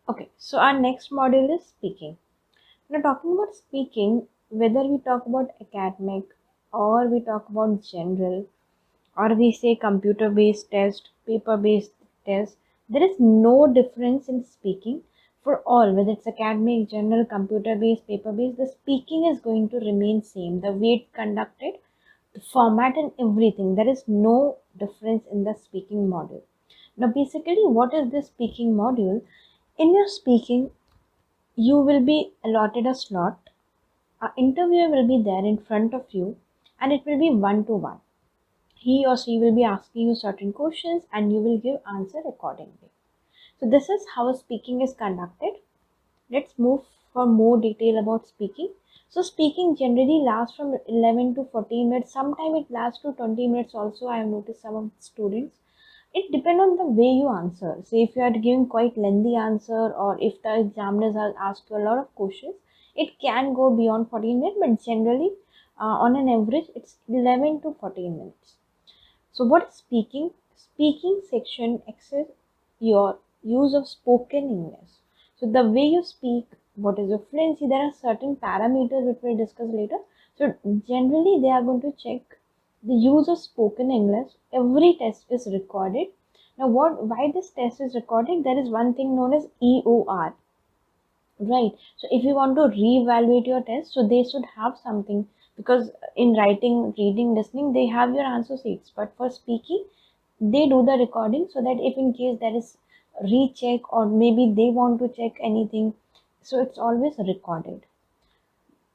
Okay, so our next module is speaking. Now, talking about speaking, whether we talk about academic or we talk about general or we say computer based test, paper based test, there is no difference in speaking for all, whether it's academic, general, computer based, paper based, the speaking is going to remain same. The way it conducted, the format and everything, there is no difference in the speaking module. Now, basically, what is this speaking module? In your speaking, you will be allotted a slot. An interviewer will be there in front of you, and it will be one to one. He or she will be asking you certain questions, and you will give answer accordingly. So this is how speaking is conducted. Let's move for more detail about speaking. So speaking generally lasts from 11 to 14 minutes. Sometimes it lasts to 20 minutes also. I have noticed some of the students. It depends on the way you answer. Say if you are giving quite lengthy answer, or if the examiners are asked you a lot of questions, it can go beyond 14 minutes, but generally on an average it's 11 to 14 minutes. So what is speaking? Speaking section access your use of spoken English. So the way you speak, what is your fluency, there are certain parameters which we'll discuss later. So generally they are going to check the use of spoken English. Every test is recorded. Now why this test is recorded? There is one thing known as EOR. Right. So if you want to reevaluate your test, so they should have something, because in writing, reading, listening, they have your answer sheets. But for speaking, they do the recording so that if in case there is recheck or maybe they want to check anything, so it's always recorded.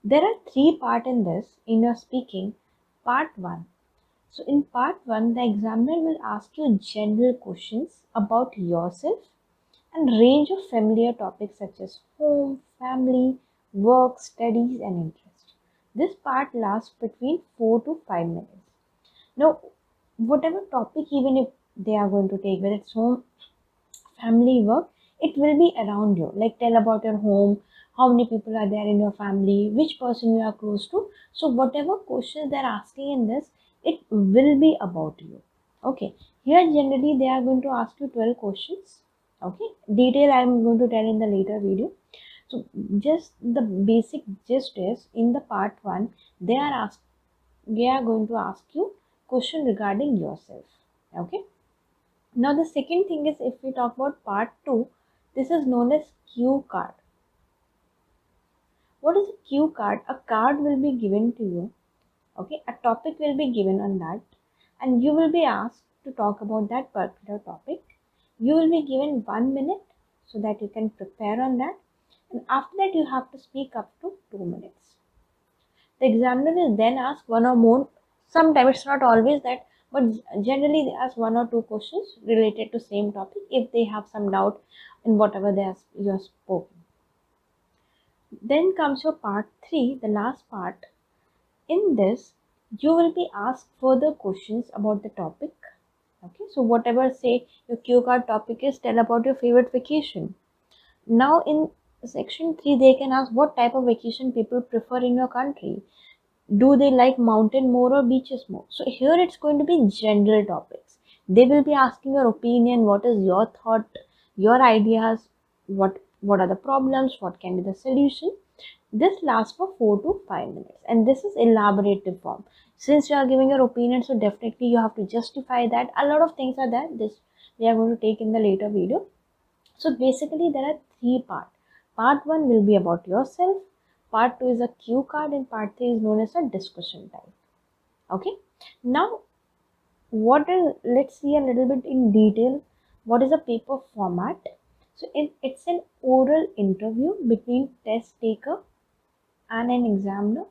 There are three parts in this in your speaking. Part one. So in part one, the examiner will ask you general questions about yourself and range of familiar topics such as home, family, work, studies, and interest. This part lasts between 4 to 5 minutes. Now, whatever topic, even if they are going to take, whether it's home, family, work, it will be around you. Like tell about your home, how many people are there in your family, which person you are close to. So, whatever questions they're asking in this, it will be about you. Okay, here generally they are going to ask you 12 questions. Okay, detail I am going to tell in the later video. So just the basic gist is in the part 1 they are going to ask you question regarding yourself. Okay, now the second thing is, if we talk about part 2, this is known as cue card. What is a cue card? A card will be given to you. Okay, a topic will be given on that, and you will be asked to talk about that particular topic. You will be given 1 minute so that you can prepare on that, and after that you have to speak up to 2 minutes. The examiner will then ask one or more. Sometimes it's not always that, but generally they ask one or two questions related to same topic if they have some doubt in whatever you have spoken. Then comes your part 3, the last part. In this, you will be asked further questions about the topic. Okay, so whatever say your cue card topic is, tell about your favorite vacation. Now in section 3, they can ask what type of vacation people prefer in your country. Do they like mountain more or beaches more? So here it's going to be general topics. They will be asking your opinion, what is your thought, your ideas, what are the problems, what can be the solution. This lasts for 4 to 5 minutes, and this is elaborative form. Since you are giving your opinion, so definitely you have to justify that. A lot of things are there. This we are going to take in the later video. So basically there are three parts. Part 1 will be about yourself, part 2 is a cue card, and part 3 is known as a discussion time. Okay. Now let's see a little bit in detail what is a paper format. So it's an oral interview between test taker and an examiner.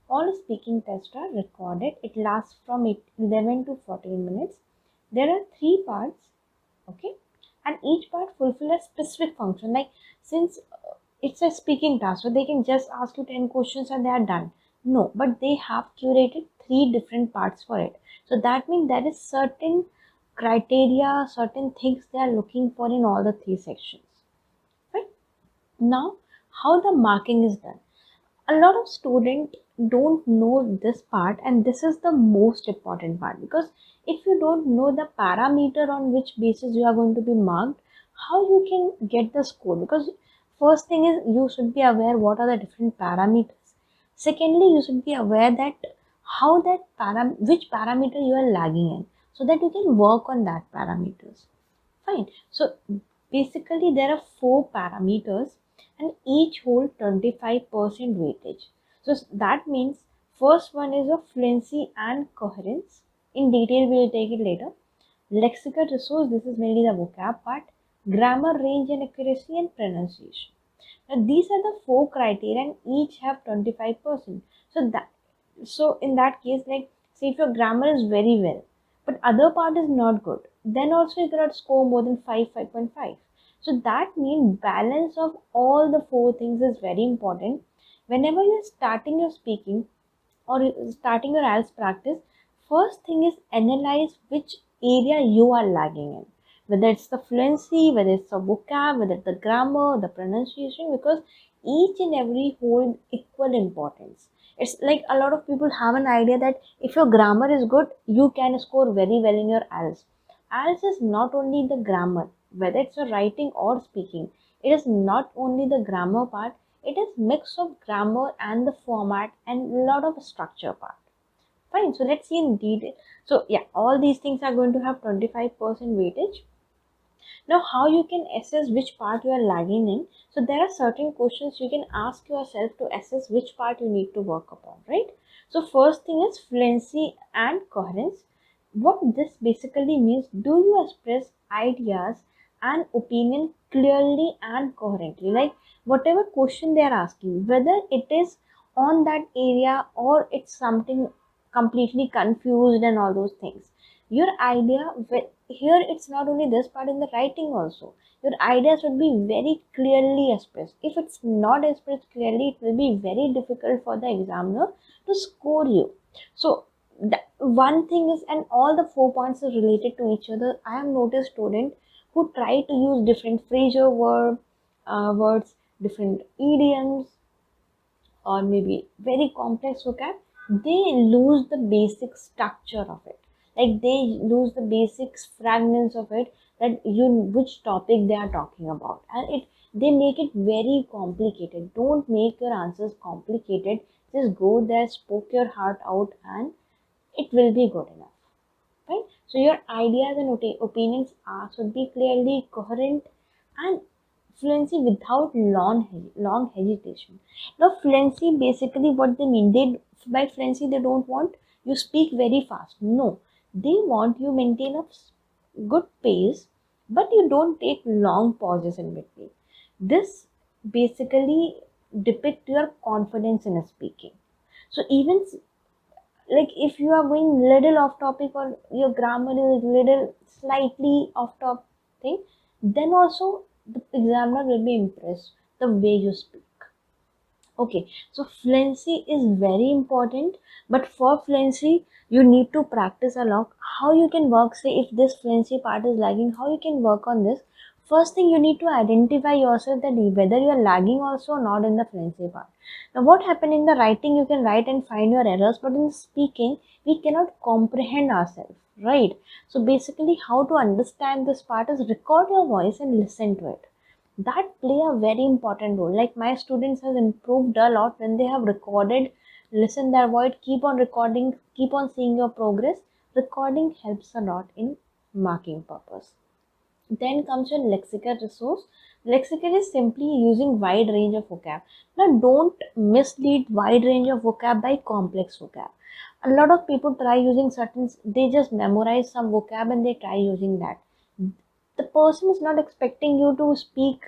All speaking tests are recorded. It lasts from 11 to 14 minutes. There are three parts, okay, and each part fulfill a specific function. Like since it's a speaking task, so they can just ask you 10 questions and they are done. No, but they have curated three different parts for it. So that means there is certain criteria, certain things they are looking for in all the three sections. Right? Now, how the marking is done, a lot of students don't know this part, and this is the most important part, because if you don't know the parameter on which basis you are going to be marked, how you can get the score, because first thing is you should be aware what are the different parameters. Secondly, you should be aware that how that which parameter you are lagging in, so that you can work on that parameters. Fine. So basically there are four parameters and each hold 25% weightage. So that means first one is of fluency and coherence. In detail we will take it later. Lexical resource, this is mainly the vocab part. Grammar, range and accuracy, and pronunciation. Now these are the four criteria and each have 25%. So in that case, like say if your grammar is very well, but other part is not good, then also you cannot score more than 5, 5.5. So that means balance of all the four things is very important. Whenever you're starting your speaking or starting your IELTS practice, first thing is analyze which area you are lagging in. Whether it's the fluency, whether it's the vocab, whether it's the grammar, the pronunciation, because each and every hold equal importance. It's like a lot of people have an idea that if your grammar is good, you can score very well in your IELTS. IELTS is not only the grammar, whether it's a writing or speaking. It is not only the grammar part, it is mix of grammar and the format and a lot of structure part. Fine, so let's see in detail. So yeah, all these things are going to have 25% weightage. Now how you can assess which part you are lagging in. So there are certain questions you can ask yourself to assess which part you need to work upon, right? So first thing is fluency and coherence. What this basically means, do you express ideas and opinion clearly and coherently? Like whatever question they are asking, whether it is on that area or it's something completely confused and all those things, your idea here, it's not only this part, in the writing also your ideas should be very clearly expressed. If it's not expressed clearly, it will be very difficult for the examiner to score you. So one thing is, and all the 4 points are related to each other. I have noticed students who try to use different phrasal words, different idioms, or maybe very complex vocab, they lose the basic structure of it. Like they lose the basic fragments of it, that you which topic they are talking about, and they make it very complicated. Don't make your answers complicated. Just go there, spoke your heart out, and it will be good enough. Right? So your ideas and opinions are should be clearly coherent and fluency without long hesitation. Now fluency, basically what they mean, they by fluency they don't want you speak very fast. No, they want you maintain a good pace, but you don't take long pauses in between. This basically depict your confidence in speaking. So even like if you are going little off topic or your grammar is little slightly off top thing, then also the examiner will be impressed the way you speak. Okay, so fluency is very important, but for fluency, you need to practice a lot. How you can work, say, if this fluency part is lagging, how you can work on this? First thing, you need to identify yourself that whether you are lagging also or not in the fluency part. Now, what happened in the writing, you can write and find your errors, but in speaking, we cannot comprehend ourselves, right? So basically, how to understand this part is record your voice and listen to it. That play a very important role. Like my students has improved a lot when they have recorded, listen their voice, keep on recording, keep on seeing your progress. Recording helps a lot in marking purpose. Then comes your lexical resource. Lexical is simply using wide range of vocab. Now don't mislead wide range of vocab by complex vocab. A lot of people try using certain, they just memorize some vocab and they try using that. The person is not expecting you to speak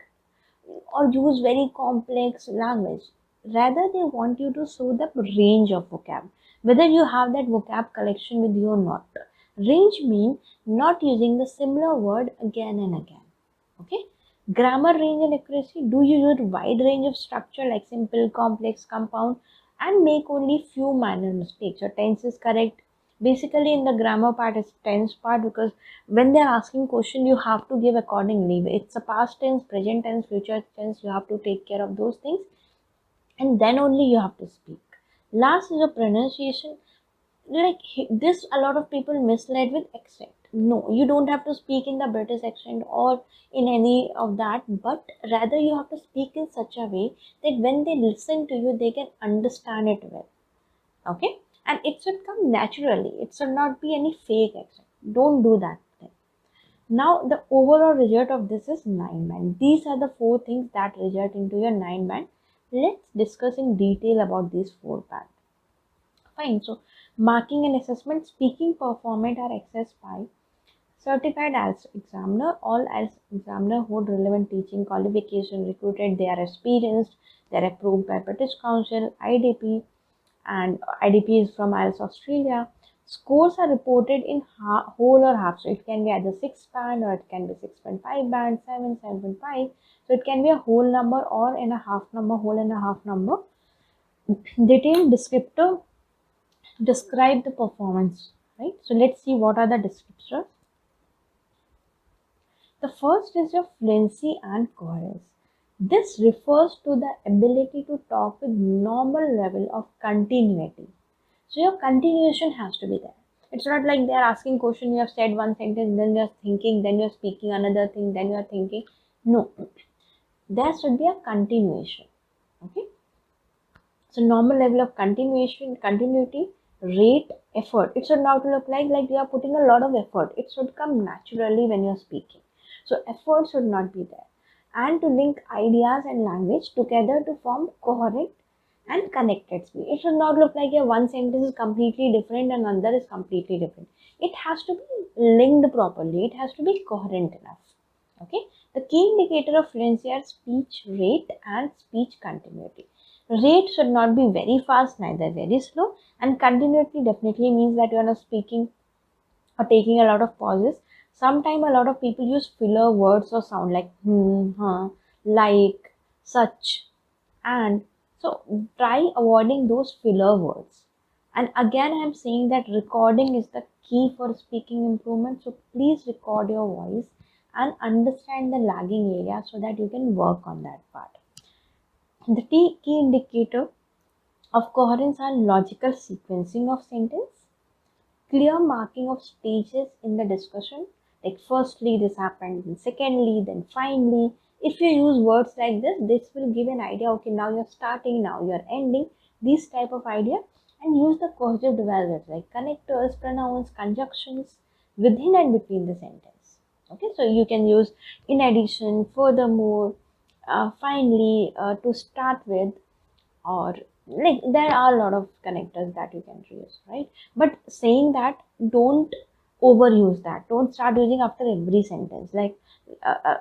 or use very complex language. Rather, they want you to show the range of vocab, whether you have that vocab collection with you or not. Range means not using the similar word again and again. Okay? Grammar range and accuracy, do you use wide range of structure like simple, complex, compound, and make only few minor mistakes. Your tense is correct. Basically, in the grammar part, is tense part, because when they're asking question, you have to give accordingly. It's a past tense, present tense, future tense. You have to take care of those things, and then only you have to speak. Last is a pronunciation. Like this, a lot of people misled with accent. No, you don't have to speak in the British accent or in any of that, but rather you have to speak in such a way that when they listen to you, they can understand it well. Okay? And it should come naturally. It should not be any fake accent. Don't do that thing. Now, the overall result of this is 9 band. These are the four things that result into your 9 band. Let's discuss in detail about these 4 bands. Fine. So, marking and assessment, speaking performance are assessed by certified IELTS examiner. All IELTS examiner hold relevant teaching qualification, recruited, they are experienced, they are approved by British Council, IDP, and IDP is from IELTS Australia. Scores are reported in whole or half. So it can be either 6 band or it can be 6.5 band, 7, 7.5. So it can be a whole number or in a half number, whole and a half number. Detailed descriptor describe the performance, right? So let's see what are the descriptors. The first is your fluency and coherence. This refers to the ability to talk with normal level of continuity. So your continuation has to be there. It's not like they are asking question, you have said one sentence, then you are thinking, then you are speaking another thing, then you are thinking. No, there should be a continuation. Okay. So normal level of continuation, continuity, rate, effort. It should not look like you are putting a lot of effort. It should come naturally when you are speaking. So effort should not be there. And to link ideas and language together to form coherent and connected speech. It should not look like your one sentence is completely different and another is completely different. It has to be linked properly. It has to be coherent enough. Okay. The key indicator of fluency are speech rate and speech continuity. Rate should not be very fast, neither very slow, and continuity definitely means that you are not speaking or taking a lot of pauses. Sometimes a lot of people use filler words or sound like like, such, and so try avoiding those filler words. And again, I'm saying that recording is the key for speaking improvement. So please record your voice and understand the lagging area so that you can work on that part. The key indicator of coherence are logical sequencing of sentence, clear marking of stages in the discussion, like firstly this happened, then secondly, then finally. If you use words like this will give an idea, okay, now you're starting, now you're ending, this type of idea. And use the cohesive devices like connectors, pronouns, conjunctions within and between the sentence. Okay, so you can use in addition, furthermore, finally, to start with, or like there are a lot of connectors that you can use, right? But saying that, don't overuse that. Don't start using after every sentence. Like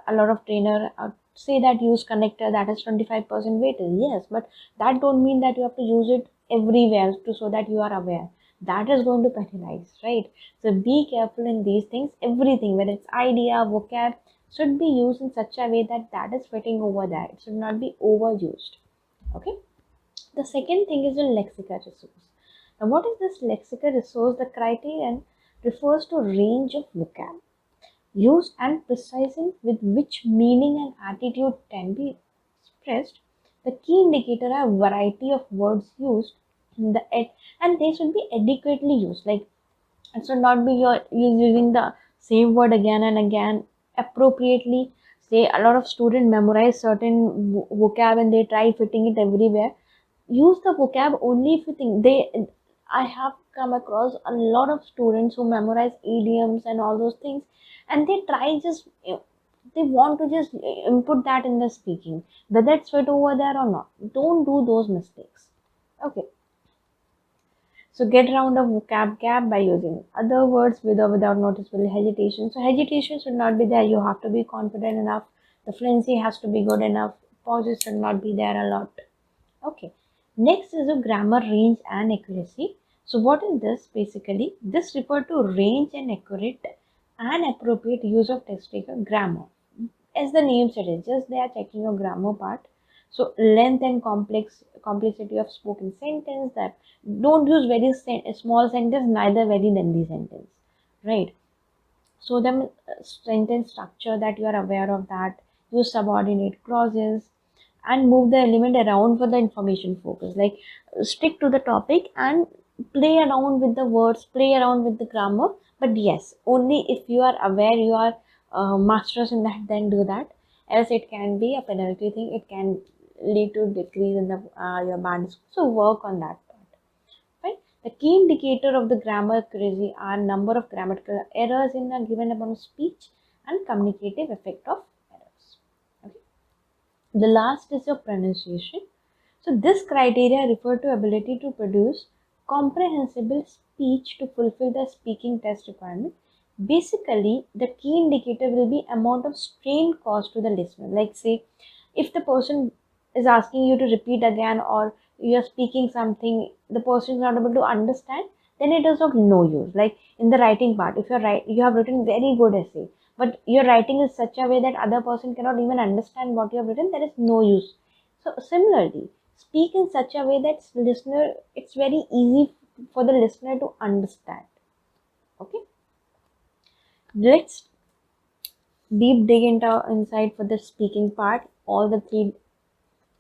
a lot of trainer say that use connector that is 25% weighted. Yes, but that don't mean that you have to use it everywhere to so that you are aware. That is going to penalize, right? So be careful in these things. Everything, whether it's idea, vocab, should be used in such a way that that is fitting over there. It should not be overused. Okay. The second thing is a lexical resource. Now, what is this lexical resource? The criterion refers to range of vocab used and precising with which meaning and attitude can be expressed. The key indicator are variety of words used in the and they should be adequately used. Like it should not be you using the same word again and again appropriately. Say a lot of students memorize certain vocab and they try fitting it everywhere. Use the vocab only if you think I have come across a lot of students who memorize idioms and all those things, and they try just they want to just input that in the speaking, whether it's fit over there or not. Don't do those mistakes. Okay. So get around a vocab gap by using other words with or without noticeable hesitation. So hesitation should not be there. You have to be confident enough. The fluency has to be good enough. Pauses should not be there a lot. Okay. Next is a grammar range and accuracy. So what is this basically? This refers to range and accurate and appropriate use of text taker grammar. As the name suggests, they are checking your grammar part. So length and complexity of spoken sentence. That don't use very small sentence, neither very lengthy sentence, right? So the sentence structure that you are aware of that. Use subordinate clauses and move the element around for the information focus. Like stick to the topic and play around with the words, play around with the grammar, But yes, only if you are aware you are masters in that, then do that. Else it can be a penalty thing. It can lead to decrease in the your band score. So work on that part. Right? The key indicator of the grammar accuracy are number of grammatical errors in a given amount of speech and communicative effect of errors. Okay. The last is your pronunciation. So this criteria refer to ability to produce comprehensible speech to fulfill the speaking test requirement. Basically, the key indicator will be amount of strain caused to the listener. Like say, if the person is asking you to repeat again or you are speaking something, the person is not able to understand, then it is of no use. Like in the writing part, if you have written very good essay, but your writing is such a way that other person cannot even understand what you have written, there is no use. So similarly, speak in such a way that listener it's very easy for the listener to understand. Okay, let's deep dig into inside for the speaking part, all the three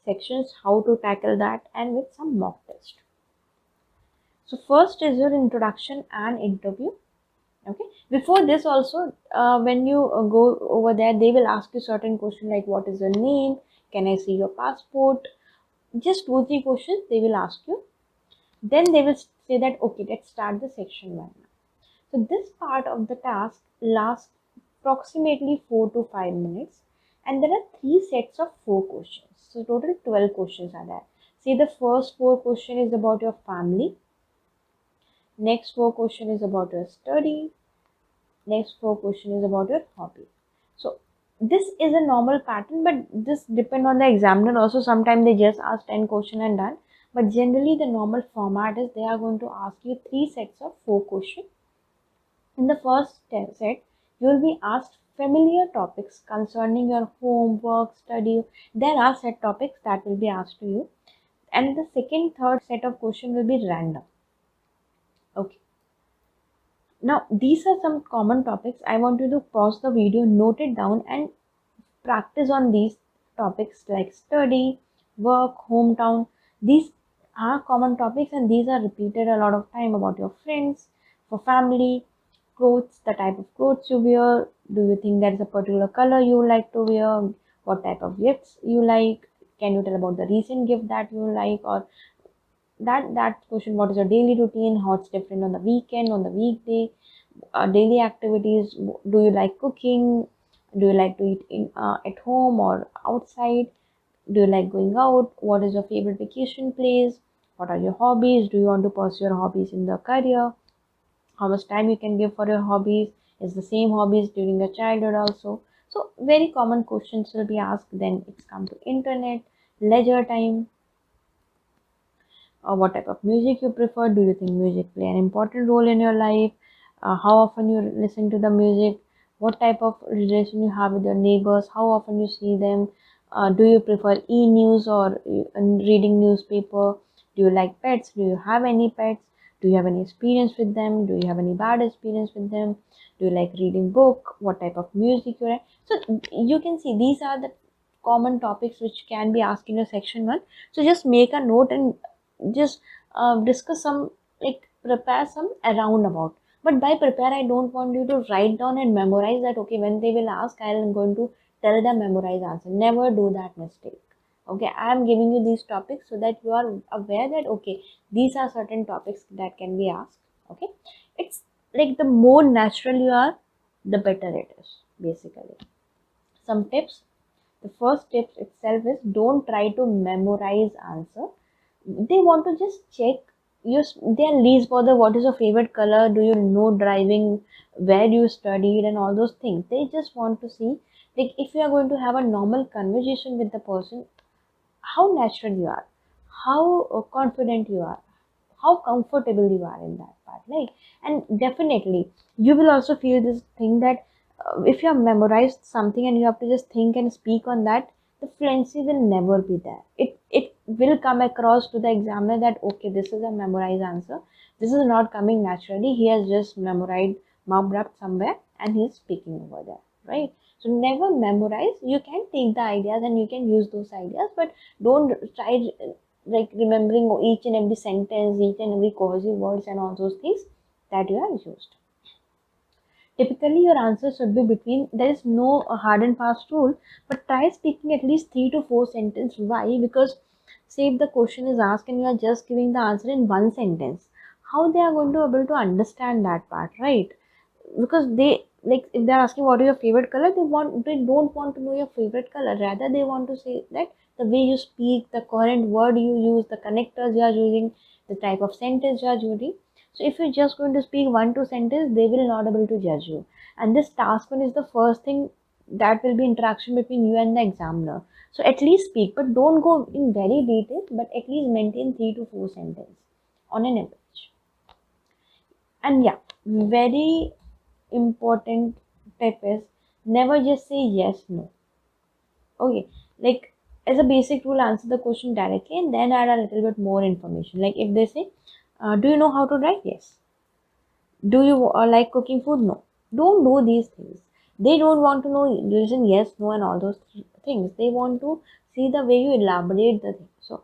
sections, how to tackle that, and with some mock test. So first is your introduction and interview. Okay, before this also, when you go over there, they will ask you certain questions like what is your name, can I see your passport, just 2 3 questions they will ask you. Then they will say that okay, let's start the section 1 now. So this part of the task lasts approximately 4 to 5 minutes, and there are 3 sets of 4 questions. So total 12 questions are there. See, the first 4 question is about your family, next 4 question is about your study, next 4 question is about your hobby. So this is a normal pattern, but this depend on the examiner also. Sometimes they just ask 10 question and done, but generally the normal format is they are going to ask you 3 sets of 4 questions. In the first set, you will be asked familiar topics concerning your home, work, study. There are set topics that will be asked to you. And the second, third set of question will be random. Okay. Now, these are some common topics. I want you to pause the video, note it down, and practice on these topics like study, work, hometown. These are common topics and these are repeated a lot of time about your friends, for family, clothes, the type of clothes you wear. Do you think there is a particular color you like to wear? What type of gifts you like? Can you tell about the recent gift that you like? Or that question, what is your daily routine, how it's different on the weekend, on the weekday, daily activities, do you like cooking, do you like to eat at home or outside, do you like going out, what is your favorite vacation place, what are your hobbies, do you want to pursue your hobbies in the career, how much time you can give for your hobbies, is the same hobbies during your childhood also. So very common questions will be asked. Then it's come to internet, leisure time, what type of music you prefer, do you think music play an important role in your life, how often you listen to the music, what type of relation you have with your neighbors, how often you see them, do you prefer e-news or reading newspaper, do you like pets, do you have any pets, do you have any experience with them, do you have any bad experience with them, do you like reading book, what type of music you like. So you can see these are the common topics which can be asked in your section 1. So just make a note and just discuss some, like prepare some around about. But by prepare, I don't want you to write down and memorize that okay, when they will ask I'm going to tell them memorize answer. Never do that mistake. Okay, I am giving you these topics so that you are aware that okay, these are certain topics that can be asked. Okay, it's like the more natural you are, the better it is, basically. Some tips. The first tip itself is don't try to memorize answer. They want to just check your, they are least bother what is your favorite color, do you know driving, where you studied, and all those things. They just want to see, like if you are going to have a normal conversation with the person, how natural you are, how confident you are, how comfortable you are in that part, like. And definitely you will also feel this thing that if you have memorized something and you have to just think and speak on that, the fluency will never be there. It will come across to the examiner that okay, this is a memorized answer, this is not coming naturally, he has just memorized, mouth up somewhere and he is speaking over there, right? So never memorize. You can take the ideas and you can use those ideas, but don't try like remembering each and every sentence, each and every cohesive words and all those things that you have used. Typically, your answer should be between, there is no hard and fast rule, but try speaking at least 3 to 4 sentences. Why? Because say if the question is asked and you are just giving the answer in one sentence, how they are going to able to understand that part, right? Because they, like, if they're asking what is your favorite color, they don't want to know your favorite color. Rather, they want to say that the way you speak, the current word you use, the connectors you are using, the type of sentence you are using. So if you're just going to speak 1 2 sentence, they will not able to judge you. And this task one is the first thing that will be interaction between you and the examiner. So at least speak, but don't go in very detail, but at least maintain 3 to 4 sentences on an average. And yeah, very important tip is never just say yes, no. Okay, like as a basic rule, answer the question directly and then add a little bit more information. Like if they say, do you know how to drive? Yes. Do you like cooking food? No. Don't do these things. They don't want to know reason yes, no, and all those things. They want to see the way you elaborate the thing. So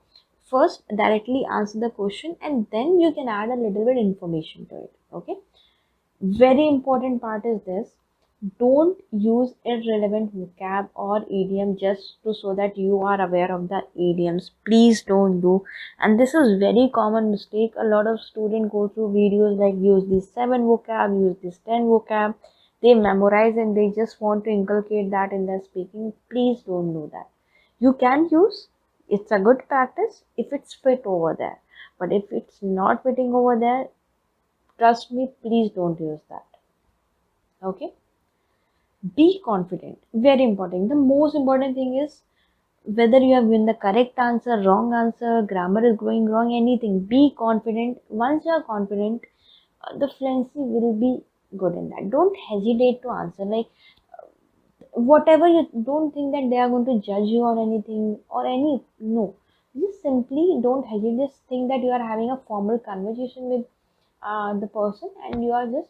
first directly answer the question and then you can add a little bit information to it. Okay. Very important part is this: don't use irrelevant vocab or idiom just to so that you are aware of the idioms. Please don't do. And this is very common mistake. A lot of students go through videos like use this 7 vocab, use this 10 vocab. They memorize and they just want to inculcate that in their speaking. Please don't do that. You can use, it's a good practice if it's fit over there. But if it's not fitting over there, trust me, please don't use that. Okay. Be confident. Very important. The most important thing is whether you have given the correct answer, wrong answer, grammar is going wrong, anything. Be confident. Once you are confident, the fluency will be good in that. Don't hesitate to answer. Like whatever, you don't think that they are going to judge you or anything or any, no, just simply don't hesitate. Just think that you are having a formal conversation with the person and you are just,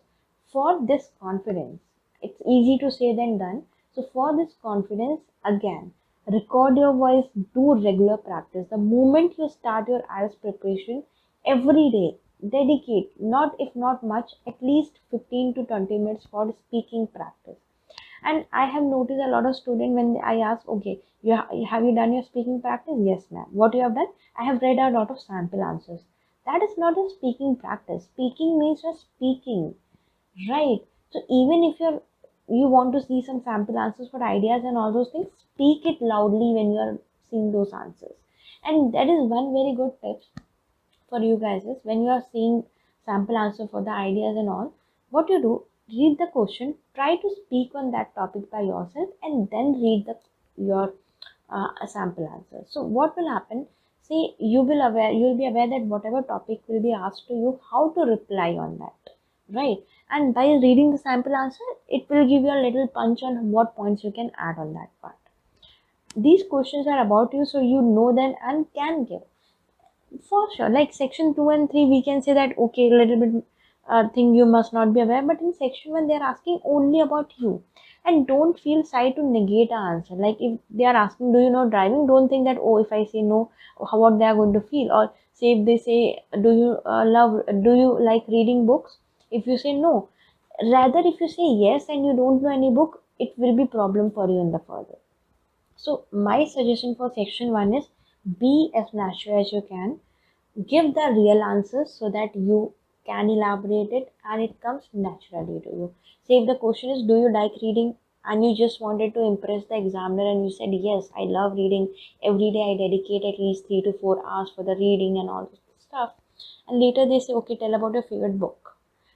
for this confidence, it's easy to say than done. So for this confidence, again, record your voice, do regular practice. The moment you start your IELTS preparation, every day dedicate, not if not much, at least 15 to 20 minutes for speaking practice. And I have noticed a lot of students when I ask, okay, have you done your speaking practice? Yes, ma'am. What you have done? I have read a lot of sample answers. That is not a speaking practice. Speaking means you're speaking, right? So even if you want to see some sample answers for ideas and all those things, speak it loudly when you are seeing those answers. And that is one very good tip for you guys is when you are seeing sample answer for the ideas and all, what you do, read the question, try to speak on that topic by yourself and then read your sample answer. So what will happen, say you'll be aware that whatever topic will be asked to you, how to reply on that, right? And by reading the sample answer, it will give you a little punch on what points you can add on that part. These questions are about you, so you know them and can give. For sure, like section 2 and 3, we can say that okay, a little bit thing you must not be aware, but in section 1, they are asking only about you. And don't feel shy to negate an answer. Like if they are asking, do you know driving? Don't think that, oh, if I say no, how what they are going to feel. Or say if they say, do you like reading books? If you say no, rather if you say yes and you don't know any book, it will be problem for you in the further. So my suggestion for section 1 is be as natural as you can. Give the real answers so that you can elaborate it and it comes naturally to you. Say if the question is, do you like reading? And you just wanted to impress the examiner and you said, yes, I love reading. Every day I dedicate at least 3 to 4 hours for the reading and all this stuff. And later they say, okay, tell about your favorite book.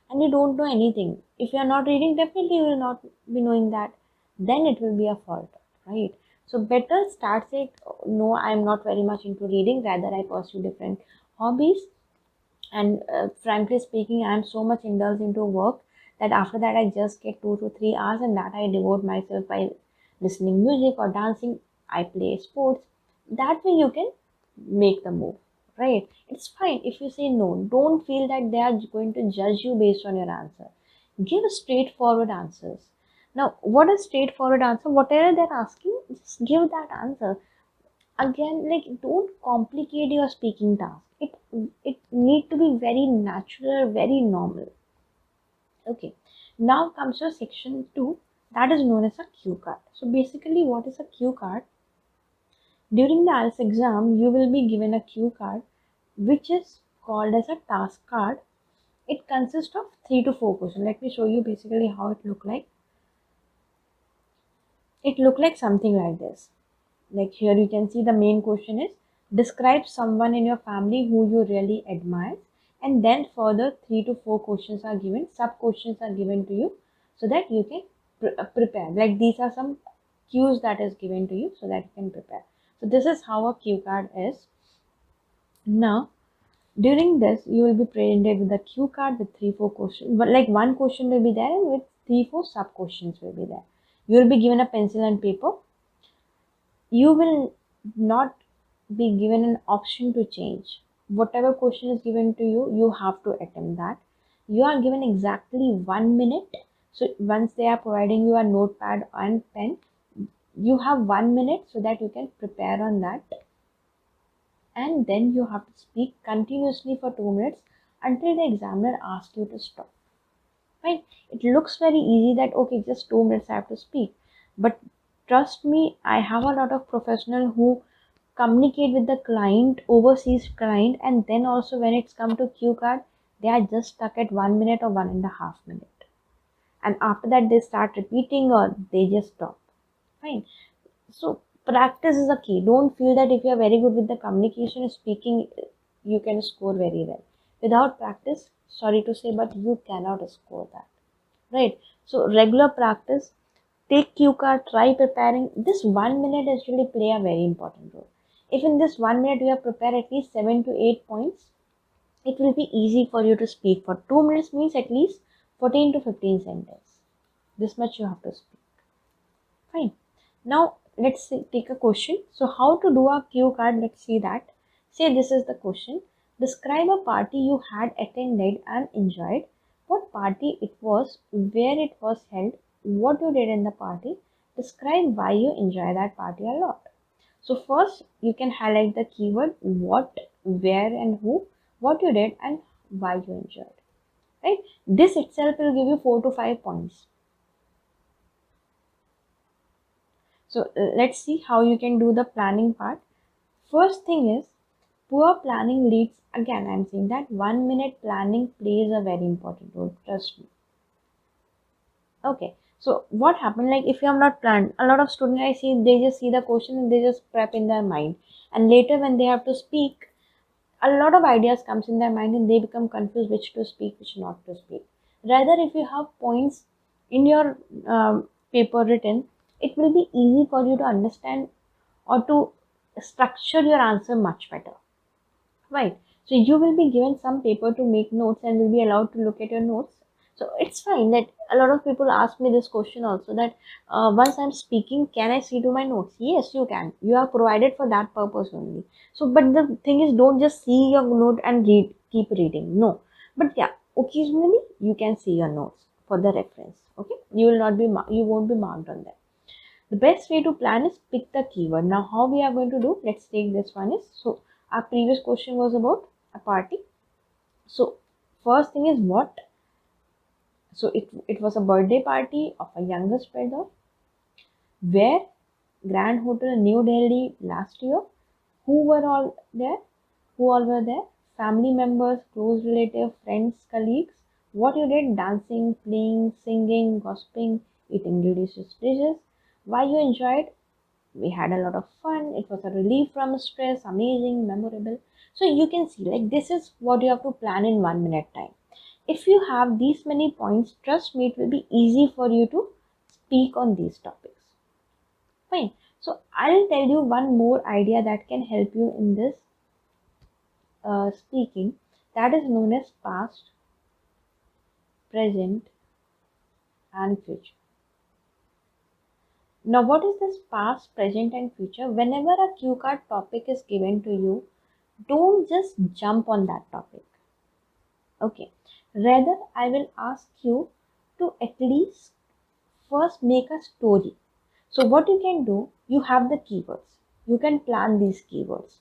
And you don't know anything. If you are not reading, definitely you will not be knowing that. Then it will be a fault, right? So better start it. No, I am not very much into reading. Rather, I pursue different hobbies. And frankly speaking, I am so much indulged into work that after that I just get 2 to 3 hours and that I devote myself by listening music or dancing. I play sports. That way you can make the move, right? It's fine if you say no. Don't feel that they are going to judge you based on your answer. Give straightforward answers. Now, what is straightforward answer? Whatever they're asking, just give that answer. Again, like don't complicate your speaking task. It need to be very natural, very normal. Okay. Now comes your section 2, that is known as a cue card. So basically what is a cue card? During the IELTS exam, you will be given a cue card which is called as a task card. It consists of 3 to 4 questions. Let me show you basically how it look like. It look like something like this. Like here you can see the main question is describe someone in your family who you really admire, and then further 3 to 4 questions are given, sub questions are given to you so that you can prepare. Like these are some cues that is given to you so that you can prepare. So this is how a cue card is. Now during this you will be presented with a cue card with 3-4 questions, but like one question will be there and with 3-4 sub questions will be there. You will be given a pencil and paper. You will not be given an option to change. Whatever question is given to you, you have to attempt that. You are given exactly 1 minute. So once they are providing you a notepad and pen, you have 1 minute so that you can prepare on that. And then you have to speak continuously for 2 minutes until the examiner asks you to stop. Right? It looks very easy that okay, just 2 minutes I have to speak. But trust me, I have a lot of professionals who communicate with the client, overseas client, and then also when it's come to cue card, they are just stuck at 1 minute or 1.5 minute. And after that they start repeating or they just stop. Fine. So practice is a key. Don't feel that if you are very good with the communication speaking, you can score very well. Without practice, sorry to say, but you cannot score that. Right? So regular practice, take cue card, try preparing. This 1 minute actually play a very important role. If in this 1 minute you have prepared at least 7 to 8 points, it will be easy for you to speak. For 2 minutes means at least 14 to 15 sentences. This much you have to speak. Fine. Now let's take a question. So how to do a cue card? Let's see that. Say this is the question. Describe a party you had attended and enjoyed. What party it was, where it was held, what you did in the party. Describe why you enjoy that party a lot. So first you can highlight the keyword what, where and who, what you did and why you enjoyed. Right? This itself will give you 4 to 5 points. So let's see how you can do the planning part. First thing is poor planning leads, again I'm saying that 1 minute planning plays a very important role, trust me. Okay, so what happened, like if you have not planned, a lot of students I see, they just see the question and they just prep in their mind, and later when they have to speak, a lot of ideas comes in their mind and they become confused which to speak, which not to speak. Rather, if you have points in your paper written, it will be easy for you to understand or to structure your answer much better. Right. So you will be given some paper to make notes and will be allowed to look at your notes. So it's fine that a lot of people ask me this question also, that once I'm speaking, can I see to my notes? Yes, you can. You are provided for that purpose only. So, but the thing is, don't just see your note and read, keep reading. No. But yeah, occasionally you can see your notes for the reference. Okay. You will not be, you won't be marked on that. The best way to plan is pick the keyword. Now how we are going to do, let's take this one is, so our previous question was about a party. So first thing is what. So it was a birthday party of a youngest brother. Where? Grand Hotel, New Delhi last year. Who were all there? Who all were there? Family members, close relative, friends, colleagues. What you did? Dancing, playing, singing, gossiping, eating delicious dishes. Why you enjoyed? We had a lot of fun. It was a relief from stress, amazing, memorable. So you can see, like, this is what you have to plan in 1 minute time. If you have these many points, trust me, it will be easy for you to speak on these topics. Fine. So I'll tell you one more idea that can help you in this speaking, that is known as past, present and future. Now, what is this past, present, and future? Whenever a cue card topic is given to you, don't just jump on that topic. Okay. Rather, I will ask you to at least first make a story. So, what you can do, you have the keywords. You can plan these keywords.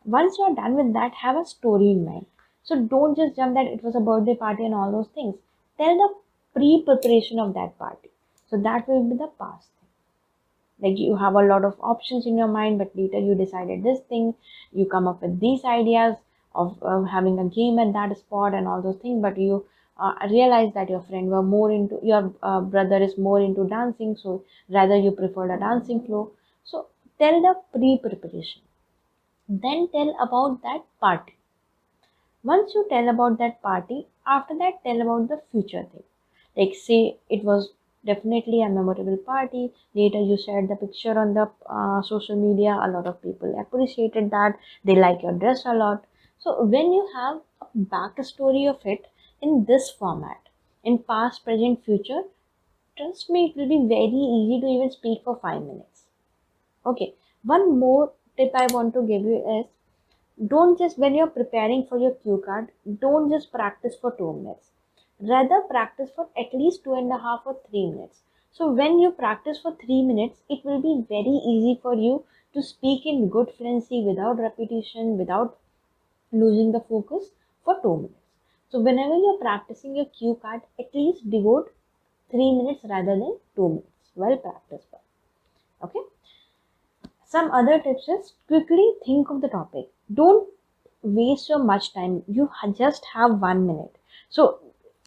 Once you are done with that, have a story in mind. So, don't just jump that it was a birthday party and all those things. Tell the pre-preparation of that party. So that will be the past thing. Like you have a lot of options in your mind, but later you decided this thing, you come up with these ideas of having a game at that spot and all those things, but you realize that your friend were more into, your brother is more into dancing, so rather you preferred a dancing floor. So tell the pre-preparation, then tell about that party. Once you tell about that party, after that tell about the future thing. Like say it was definitely a memorable party. Later you shared the picture on the social media. A lot of people appreciated that. They like your dress a lot. So when you have a backstory of it in this format, in past, present, future, trust me, it will be very easy to even speak for 5 minutes. Okay. One more tip I want to give you is, don't just, when you're preparing for your cue card, don't just practice for 2 minutes. Rather practice for at least 2.5 or 3 minutes. So when you practice for 3 minutes, it will be very easy for you to speak in good fluency without repetition, without losing the focus for 2 minutes. So whenever you're practicing your cue card, at least devote 3 minutes rather than 2 minutes. Well practiced. Okay. Some other tips is, quickly think of the topic. Don't waste your much time. You just have 1 minute. So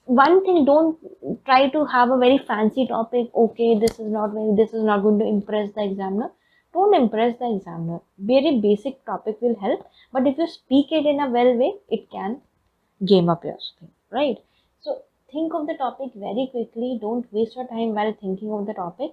one thing, don't try to have a very fancy topic. Okay, this is not going to impress the examiner. Don't impress the examiner. Very basic topic will help. But if you speak it in a well way, it can game up your thing, right? So think of the topic very quickly. Don't waste your time while thinking of the topic.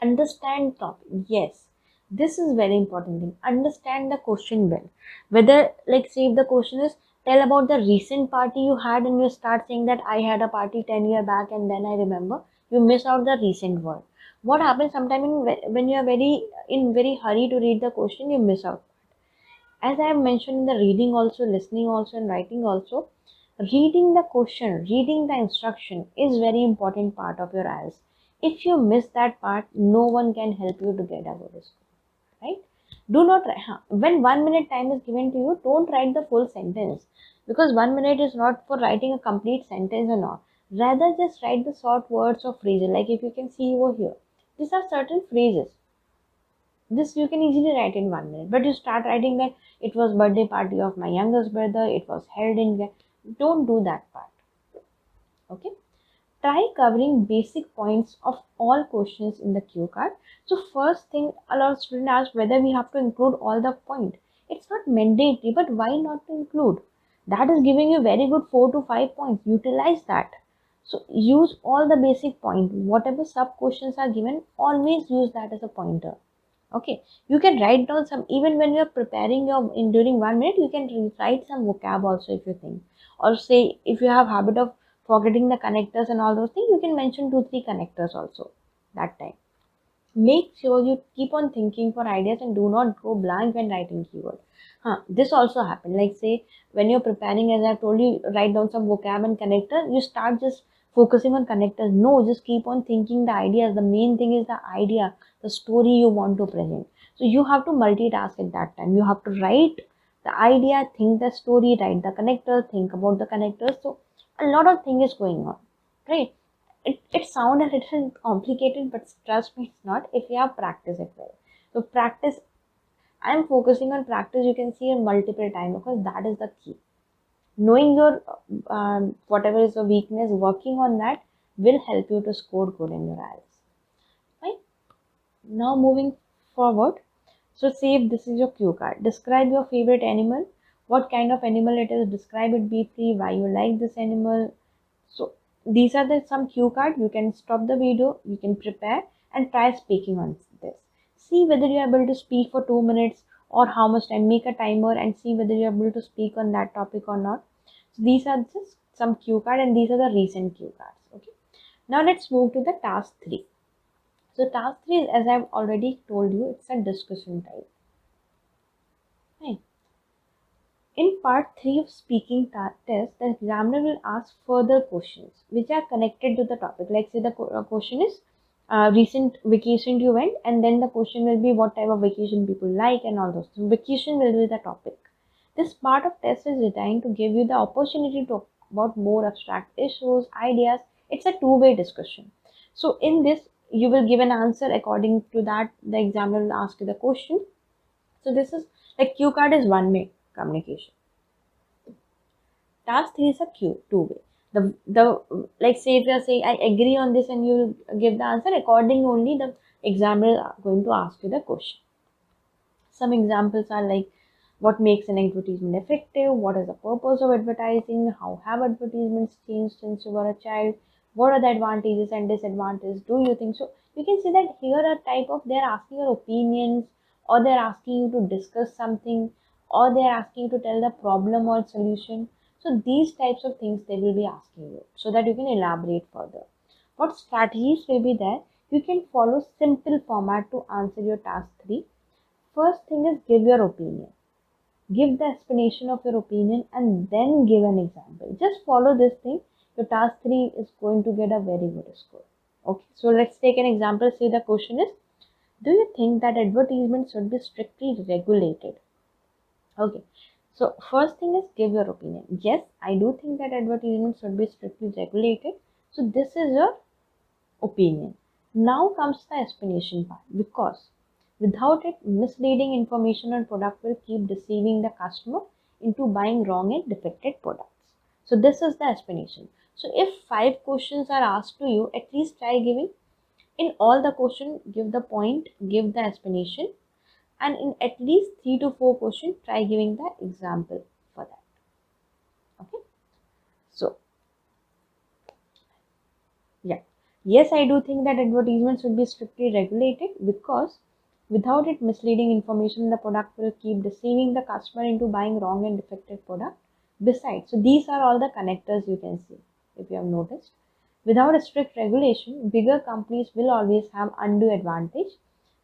Understand topic. Yes, this is very important thing. Understand the question well. Whether, like say if the question is, tell about the recent party you had, and you start saying that I had a party 10 year back and then I remember, you miss out the recent word. What happens sometimes when you are very hurry to read the question, you miss out. As I have mentioned in the reading also, listening also, and writing also, reading the question, reading the instruction is very important part of your IELTS. If you miss that part, no one can help you to get a good score, right? Do not when 1 minute time is given to you, don't write the full sentence, because 1 minute is not for writing a complete sentence or not. Rather, just write the short words or phrases. Like if you can see over here, these are certain phrases. This you can easily write in 1 minute, but you start writing that it was birthday party of my youngest brother, it was held in, don't do that part. Okay, try covering basic points of all questions in the cue card. So first thing, a lot of students ask whether we have to include all the point. It's not mandatory, but why not to include? That is giving you very good 4 to 5 points. Utilize that. So use all the basic point. Whatever sub questions are given, always use that as a pointer. Okay, you can write down some, even when you're preparing your in during 1 minute, you can write some vocab also if you think. Or say if you have habit of forgetting the connectors and all those things, you can mention 2 3 connectors also that time. Make sure you keep on thinking for ideas and do not go blank when writing keyword. This also happen. Like say when you're preparing, as I told you, write down some vocab and connector. You start just focusing on connectors. No, just keep on thinking the ideas. The main thing is the idea, the story you want to present. So you have to multitask at that time. You have to write the idea, think the story, write the connector, think about the connectors. So a lot of thing is going on, right? It sounds a little complicated, but trust me, it's not if you have practiced it well. So practice, I'm focusing on practice, you can see it multiple times, because that is the key. Knowing your whatever is your weakness, working on that will help you to score good in your IELTS. Right? Now moving forward. So say if this is your cue card. Describe your favorite animal. What kind of animal it is. Describe it briefly. Why you like this animal. So these are the some cue card. You can stop the video. You can prepare and try speaking on this. See whether you are able to speak for 2 minutes or how much time. Make a timer and see whether you are able to speak on that topic or not. So these are just some cue card, and these are the recent cue cards. Okay. Now let's move to the task 3. So task 3 is, as I've already told you, it's a discussion type. Right. In part 3 of speaking test, the examiner will ask further questions which are connected to the topic. Like say the question is recent vacation you went, and then the question will be what type of vacation people like and all those. So vacation will be the topic. This part of test is designed to give you the opportunity to talk about more abstract issues, ideas It's a two-way discussion. So in this, you will give an answer according to that. The examiner will ask you the question. So this is like cue card is one-way communication. Task 3 is a two-way. The like say if you are saying I agree on this and you give the answer according only the examiner is going to ask you the question. Some examples are like what makes an advertisement effective, what is the purpose of advertising, how have advertisements changed since you were a child, what are the advantages and disadvantages, do you think so? You can see that here are type of they're asking your opinions, or they're asking you to discuss something, or they're asking you to tell the problem or solution. So these types of things they will be asking you so that you can elaborate further. What strategies will be there? You can follow simple format to answer your task 3. First thing is give your opinion. Give the explanation of your opinion and then give an example. Just follow this thing. Your task 3 is going to get a very good score. Okay, so let's take an example. Say the question is, do you think that advertisements should be strictly regulated? Okay, so first thing is give your opinion. Yes, I do think that advertisements should be strictly regulated. So this is your opinion. Now comes the explanation part, because without it, misleading information on product will keep deceiving the customer into buying wrong and defective products. So this is the explanation. So if 5 questions are asked to you, at least try giving in all the question, give the point, give the explanation, and in at least 3 to 4 questions, try giving the example for that. Okay. So yeah. Yes, I do think that advertisements should be strictly regulated, because without it, misleading information in the product will keep deceiving the customer into buying wrong and defective product. Besides, so these are all the connectors you can see if you have noticed. Without a strict regulation, bigger companies will always have undue advantage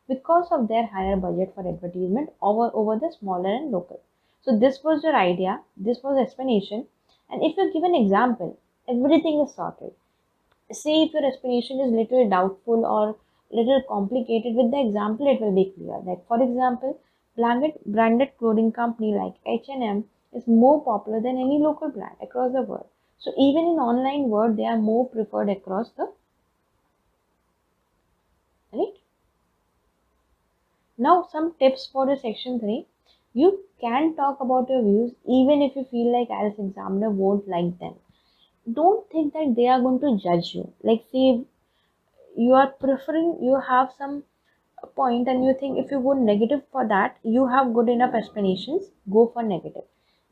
because of their higher budget for advertisement over the smaller and local. So this was your idea, this was explanation, and if you give an example, everything is sorted. Say if your explanation is little doubtful or little complicated, with the example it will be clear. Like for example, branded clothing company like H&M is more popular than any local brand across the world. So even in online world, they are more preferred across the right. Now some tips for the section 3. You can talk about your views even if you feel like IELTS examiner won't like them. Don't think that they are going to judge you. Like say you are preferring, you have some point and you think if you go negative for that, you have good enough explanations, go for negative.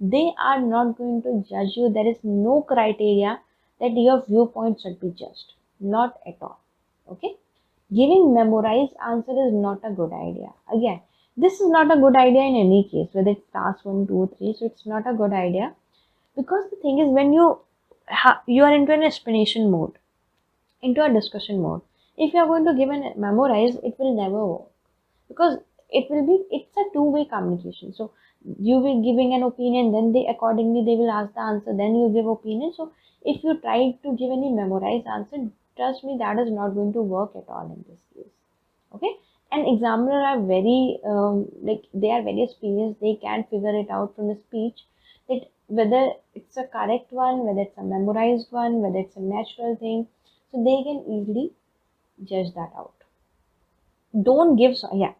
They are not going to judge you. There is no criteria that your viewpoint should be judged, not at all. Okay, giving memorized answer is not a good idea. Again, this is not a good idea in any case, whether it's task 1 2 3. So it's not a good idea, because the thing is when you are into an explanation mode, into a discussion mode. If you are going to give and memorize, it will never work, because it's a two-way communication. So you will giving an opinion, then they accordingly they will ask the answer, then you give opinion. So if you try to give any memorized answer, trust me, that is not going to work at all in this case. Okay, and examiners are very like they are very experienced. They can figure it out from the speech that whether it's a correct one, whether it's a memorized one, whether it's a natural thing. So they can easily judge that out. Don't give yeah,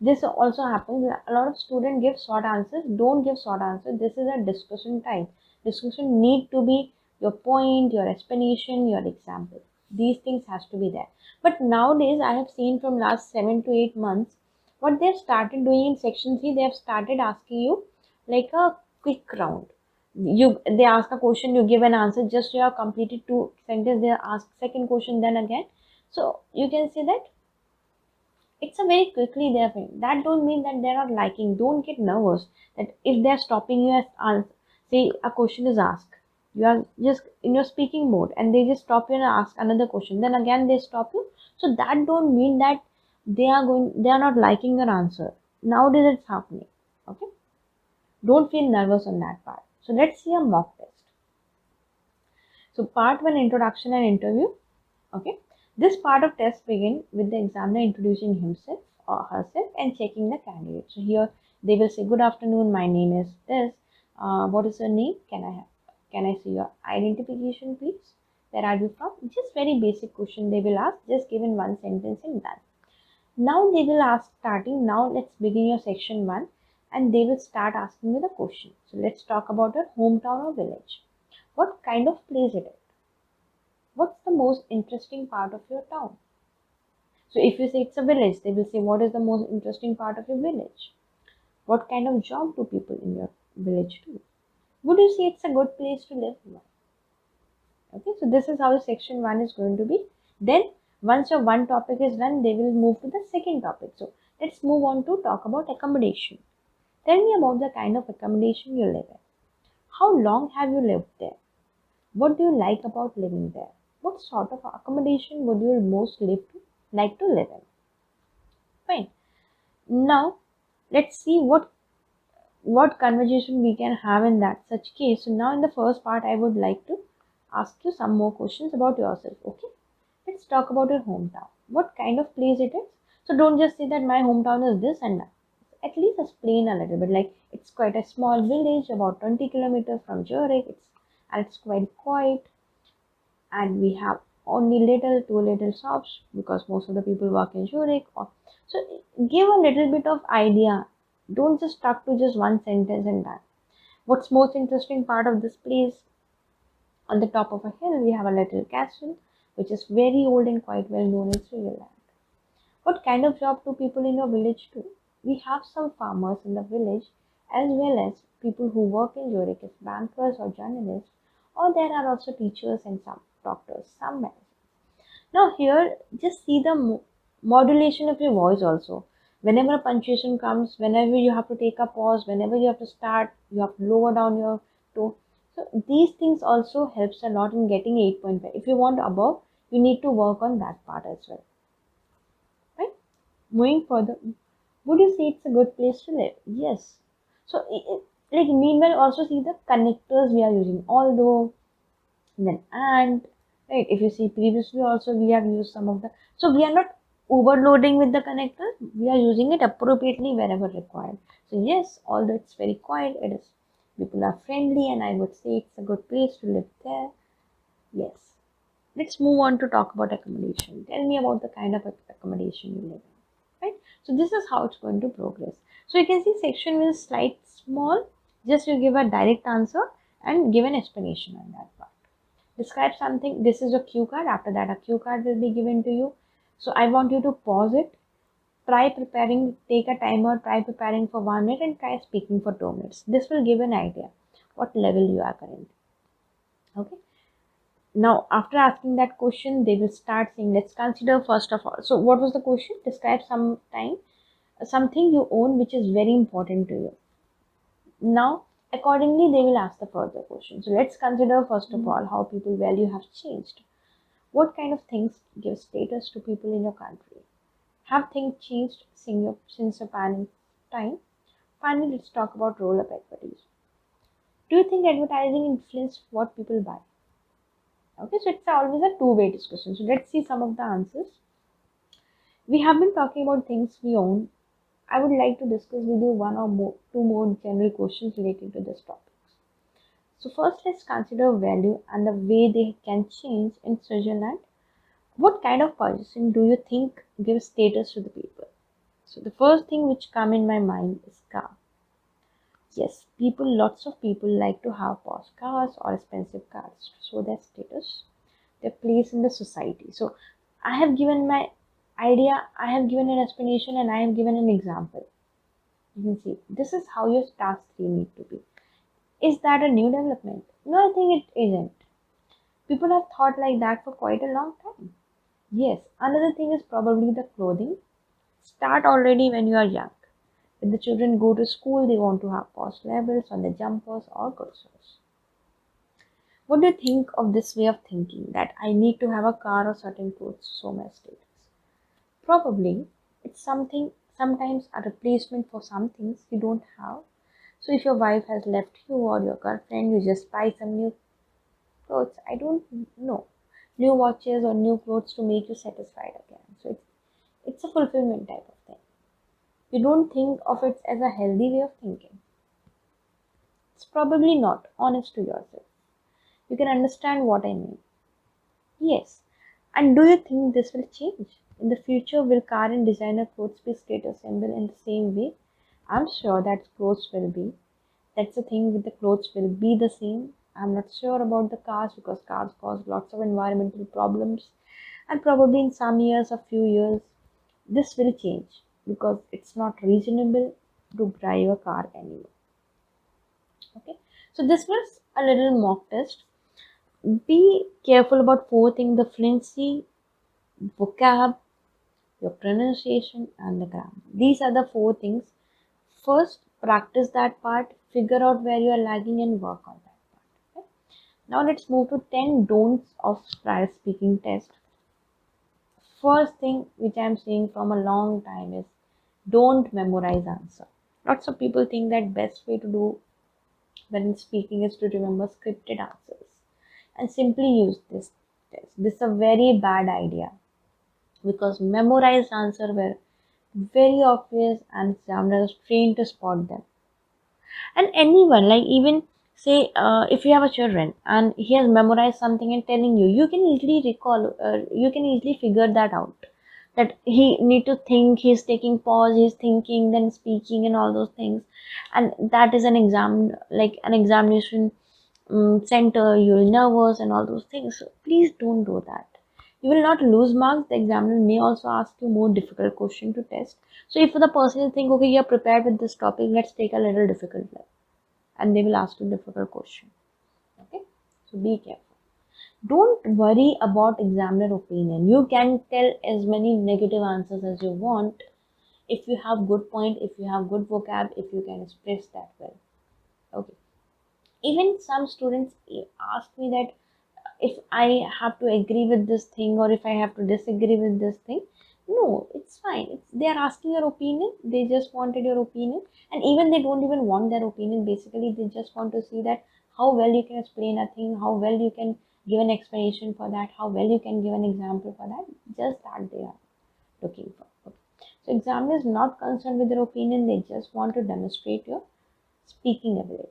this also happens. A lot of students give short answers. Don't give short answers. This is a discussion time. Discussion need to be your point, your explanation, your example. These things has to be there. But nowadays I have seen from last 7 to 8 months, what they've started doing in section 3, they have started asking you like a quick round. They ask a question, you give an answer, just you have completed 2 sentences, they ask second question, then again. So you can see that it's a very quickly their thing. That don't mean that they're not liking. Don't get nervous that if they're stopping you at say a question is asked, you are just in your speaking mode and they just stop you and ask another question, then again they stop you. So that don't mean that they are not liking your answer. Nowadays it's happening. Okay, don't feel nervous on that part. So let's see a mock test. So part 1, introduction and interview. Okay, this part of test begin with the examiner introducing himself or herself and checking the candidate. So here they will say, "Good afternoon, my name is this. What is your name? Can I see your identification, please? Where are you from? Just very basic question they will ask, just given one sentence and done. Now they will ask starting, now let's begin your section 1 and they will start asking you the question. So let's talk about your hometown or village. What kind of place it is? What's the most interesting part of your town? So if you say it's a village, they will say what is the most interesting part of your village? What kind of job do people in your village do? Would you say it's a good place to live? No. Okay, so this is how section 1 is going to be. Then once your one topic is done, they will move to the second topic. So let's move on to talk about accommodation. Tell me about the kind of accommodation you live in. How long have you lived there? What do you like about living there? What sort of accommodation would you like to live in? Fine. Now let's see what conversation we can have in that such case. So now in the first part, I would like to ask you some more questions about yourself. Okay, let's talk about your hometown. What kind of place it is? So don't just say that my hometown is this and that. At least explain a little bit. Like it's quite a small village, about 20 kilometers from Zurich. It's quite quiet, and we have only two little shops because most of the people work in Zurich. So give a little bit of idea. Don't just stuck to just one sentence and that. What's most interesting part of this place? On the top of a hill, we have a little castle, which is very old and quite well known in Switzerland. What kind of job do people in your village do? We have some farmers in the village as well as people who work in Zurich as bankers or journalists, or there are also teachers and some doctors, some men. Now here, just see the modulation of your voice also. Whenever a punctuation comes, whenever you have to take a pause, whenever you have to start, you have to lower down your tone. So these things also helps a lot in getting 8.5. If you want above, you need to work on that part as well. Right? Moving further, would you say it's a good place to live? Yes. So like meanwhile also see the connectors we are using. Although, then and, right, if you see previously also we have used some of the, so we are not overloading with the connectors, we are using it appropriately wherever required. So yes, although it's very quiet, it is, people are friendly and I would say it's a good place to live there. Yes. Let's move on to talk about accommodation. Tell me about the kind of accommodation you live in. Right? So this is how it's going to progress. So you can see section is slight small, just you give a direct answer and give an explanation on that part. Describe something. This is a cue card. After that, a cue card will be given to you. So I want you to pause it. Try preparing, take a timer, try preparing for 1 minute and try speaking for 2 minutes. This will give an idea what level you are currently. Okay. Now, after asking that question, they will start saying, let's consider first of all. So what was the question? Describe something you own which is very important to you. Now, accordingly, they will ask the further question. So let's consider first of all how people value have changed. What kind of things give status to people in your country? Have things changed since your parents' time? Finally, let's talk about roll-up equities. Do you think advertising influences what people buy? Okay, so it's always a two-way discussion. So let's see some of the answers. We have been talking about things we own. I would like to discuss with you two more general questions related to this topic. So first, let's consider value and the way they can change in Switzerland. What kind of possession do you think gives status to the people? So the first thing which come in my mind is car. Yes, lots of people like to have posh cars or expensive cars to show their status, their place in the society. So I have given my idea, I have given an explanation, and I have given an example. You can see this is how your task 3 need to be. Is that a new development? No, I think it isn't. People have thought like that for quite a long time. Yes, another thing is probably the clothing. Start already when you are young. When the children go to school, they want to have posh labels on the jumpers or cursors. What do you think of this way of thinking that I need to have a car or certain clothes to show my status? Probably it's something sometimes a replacement for some things you don't have. So if your wife has left you or your girlfriend, you just buy some new clothes. I don't know. New watches or new clothes to make you satisfied again. So it's a fulfillment type of thing. You don't think of it as a healthy way of thinking. It's probably not honest to yourself. You can understand what I mean. Yes. And do you think this will change? In the future, will car and designer clothes be status symbol in the same way? I'm sure that clothes will be. That's the thing with the clothes will be the same. I'm not sure about the cars because cars cause lots of environmental problems. And probably in some years, a few years, this will change because it's not reasonable to drive a car anymore. Okay. So this was a little mock test. Be careful about four things: the fluency, vocab, your pronunciation, and the grammar. These are the four things. First, practice that part, figure out where you are lagging, and work on that part. Okay? Now, let's move to 10 don'ts of prior speaking test. First thing which I'm saying from a long time is don't memorize answer. Lots of people think that best way to do when speaking is to remember scripted answers and simply use this test. This is a very bad idea because memorized answer were very obvious and examiners trained to spot them. And anyone, like even say if you have a children and he has memorized something and telling you, you can easily recall, you can easily figure that out. That he need to think, he's taking pause, he's thinking, then speaking, and all those things. And that is an exam, like an examination center, you're nervous and all those things. So please don't do that. You will not lose marks. The examiner may also ask you more difficult question to test. So if the person think, okay, you're prepared with this topic, let's take a little difficult one, and they will ask you difficult question. Okay, so be careful. Don't worry about examiner opinion. You can tell as many negative answers as you want if you have good point, if you have good vocab, if you can express that well. Okay. Even some students ask me that if I have to agree with this thing or if I have to disagree with this thing. No, it's fine. They are asking your opinion. They just wanted your opinion, and even they don't even want their opinion. Basically, they just want to see that how well you can explain a thing, how well you can give an explanation for that, how well you can give an example for that. Just that they are looking for. Okay. So, examiner is not concerned with their opinion. They just want to demonstrate your speaking ability.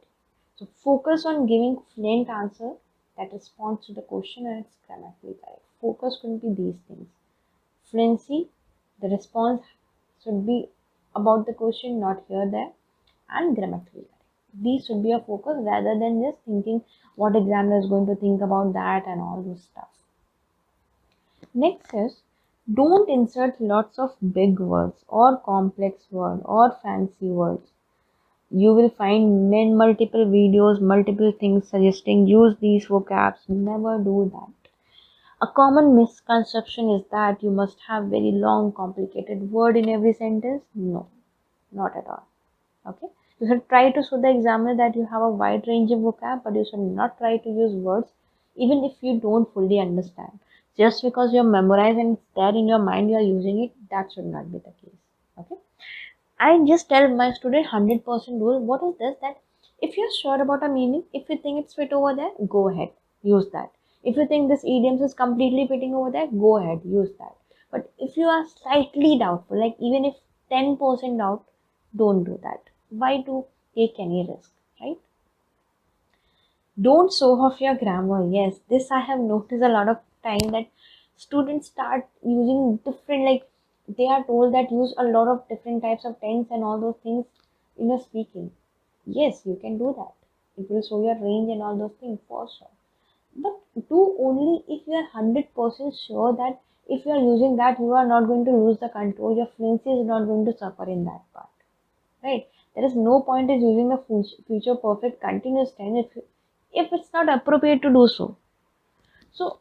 So focus on giving fluent answer that responds to the question and it's grammatically correct. Focus could be these things. Fluency, the response should be about the question, not here, there, and grammatically correct. These should be a focus rather than just thinking what examiner is going to think about that and all this stuff. Next is don't insert lots of big words or complex words or fancy words. You will find multiple videos, multiple things suggesting use these vocabs. Never do that. A common misconception is that you must have very long, complicated word in every sentence. No, not at all. Okay. You should try to show the examiner that you have a wide range of vocab, but you should not try to use words even if you don't fully understand. Just because you have memorized and it's there in your mind, you are using it, that should not be the case. Okay. I just tell my student 100% rule. What is this? That if you're sure about a meaning, if you think it's fit over there, go ahead, use that. If you think this idiom is completely fitting over there, go ahead, use that. But if you are slightly doubtful, like even if 10% doubt, don't do that. Why to take any risk, right? Don't show off your grammar. Yes, this I have noticed a lot of time that students start using different, like they are told that use a lot of different types of tense and all those things in your speaking. Yes, you can do that. It will show your range and all those things for sure. But do only if you are 100% sure that if you are using that, you are not going to lose the control. Your fluency is not going to suffer in that part, right? There is no point in using the future perfect continuous tense if it's not appropriate to do so. So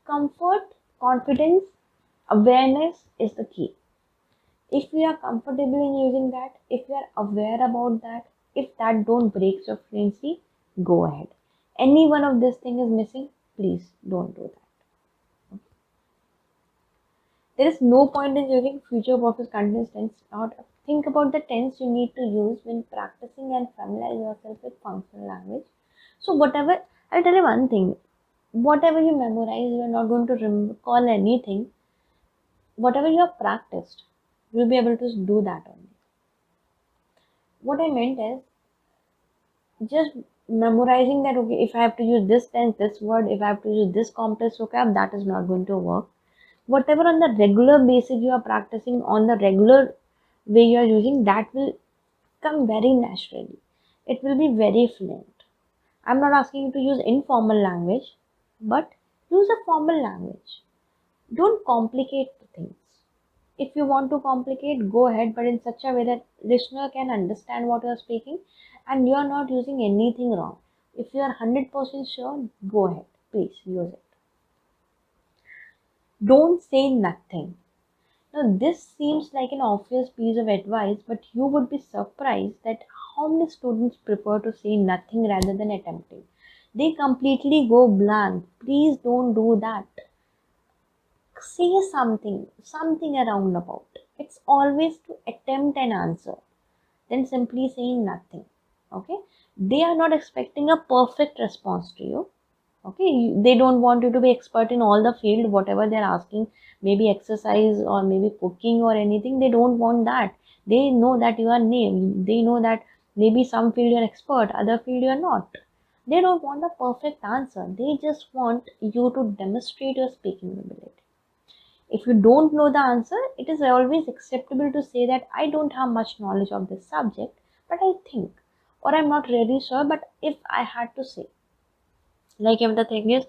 comfort, confidence, awareness is the key. If we are comfortable in using that, if we are aware about that, if that don't break your fluency, go ahead. Any one of this thing is missing, please don't do that. There is no point in using future perfect continuous tense. Not think about the tense you need to use when practicing and familiarize yourself with functional language. So whatever, I'll tell you one thing. Whatever you memorize, you are not going to recall anything. Whatever you have practiced, you'll be able to do that only. What I meant is just memorizing that, okay, if I have to use this tense, this word, if I have to use this complex vocab, that is not going to work. Whatever on the regular basis you are practicing, on the regular way you are using, that will come very naturally. It will be very fluent. I'm not asking you to use informal language, but use a formal language. Don't complicate things. If you want to complicate, go ahead, but in such a way that listener can understand what you are speaking and you are not using anything wrong. If you are 100% sure, go ahead. Please use it. Don't say nothing. Now, this seems like an obvious piece of advice, but you would be surprised that how many students prefer to say nothing rather than attempting. They completely go blank. Please don't do that. Say something around about. It's always to attempt an answer than simply saying nothing. Okay? They are not expecting a perfect response to you. Okay, they don't want you to be expert in all the field, whatever they're asking, maybe exercise or maybe cooking or anything. They don't want that. They know that you are new. They know that maybe some field you're expert, other field you're not. They don't want a perfect answer. They just want you to demonstrate your speaking ability. If you don't know the answer, it is always acceptable to say that I don't have much knowledge of this subject, but I think, or I'm not really sure, but if I had to say, like if the thing is,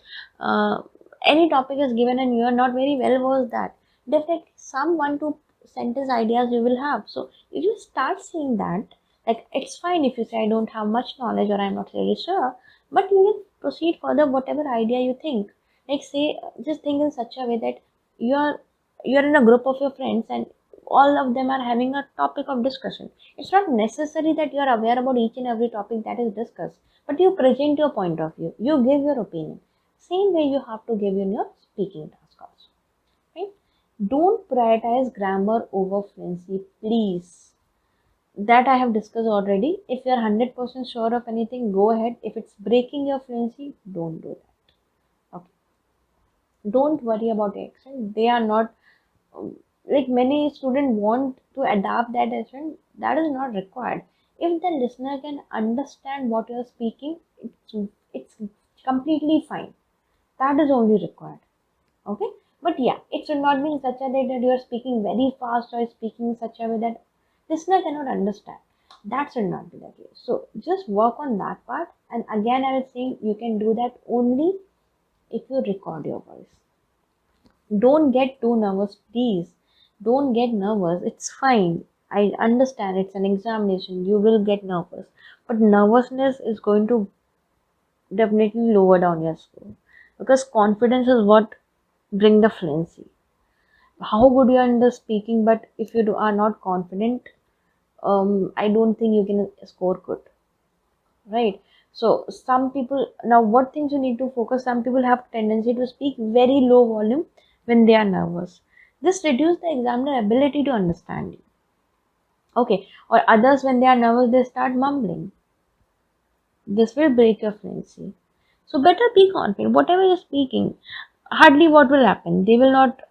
any topic is given and you are not very well versed that, definitely some 1 2 sentence ideas you will have. So you just start saying that, like it's fine if you say I don't have much knowledge or I'm not really sure, but you will proceed further whatever idea you think. Like say, just think in such a way that you are you're in a group of your friends and all of them are having a topic of discussion. It's not necessary that you are aware about each and every topic that is discussed, but you present your point of view, you give your opinion. Same way you have to give in your speaking task also, right? Don't prioritize grammar over fluency, please. That I have discussed already. If you are 100% sure of anything, go ahead. If it's breaking your fluency, don't do that. Okay. Don't worry about the accent. They are not like many students want to adapt that accent. That is not required. If the listener can understand what you are speaking, it's completely fine. That is only required. Okay, but yeah, it should not be in such a way that you are speaking very fast or speaking in such a way that listener cannot understand. That should not be the case. So just work on that part. And again, I will say you can do that only if you record your voice. Don't get too nervous, please. Don't get nervous. It's fine. I understand it's an examination. You will get nervous. But nervousness is going to definitely lower down your score. Because confidence is what bring the fluency. How good you are in the speaking, but if you are not confident, I don't think you can score good, right? So some people, now what things you need to focus, some people have tendency to speak very low volume when they are nervous. This reduces the examiner ability to understand you. Okay, or others when they are nervous they start mumbling. This will break your fluency. So better be confident. Whatever you're speaking, hardly what will happen. They will not.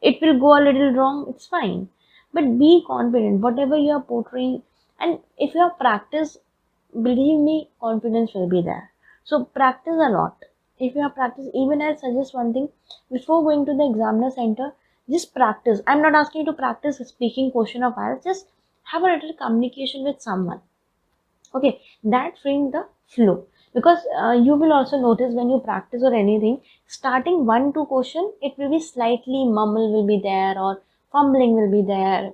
It will go a little wrong. It's fine, but be confident. Whatever you are portraying, and if you have practice, believe me, confidence will be there. So practice a lot. If you have practice, even I suggest one thing: before going to the examiner center, just practice. I'm not asking you to practice speaking portion of IELTS. Just have a little communication with someone. Okay, that brings the flow, because you will also notice when you practice or anything, starting 1 2 question, it will be slightly mumble will be there or fumbling will be there,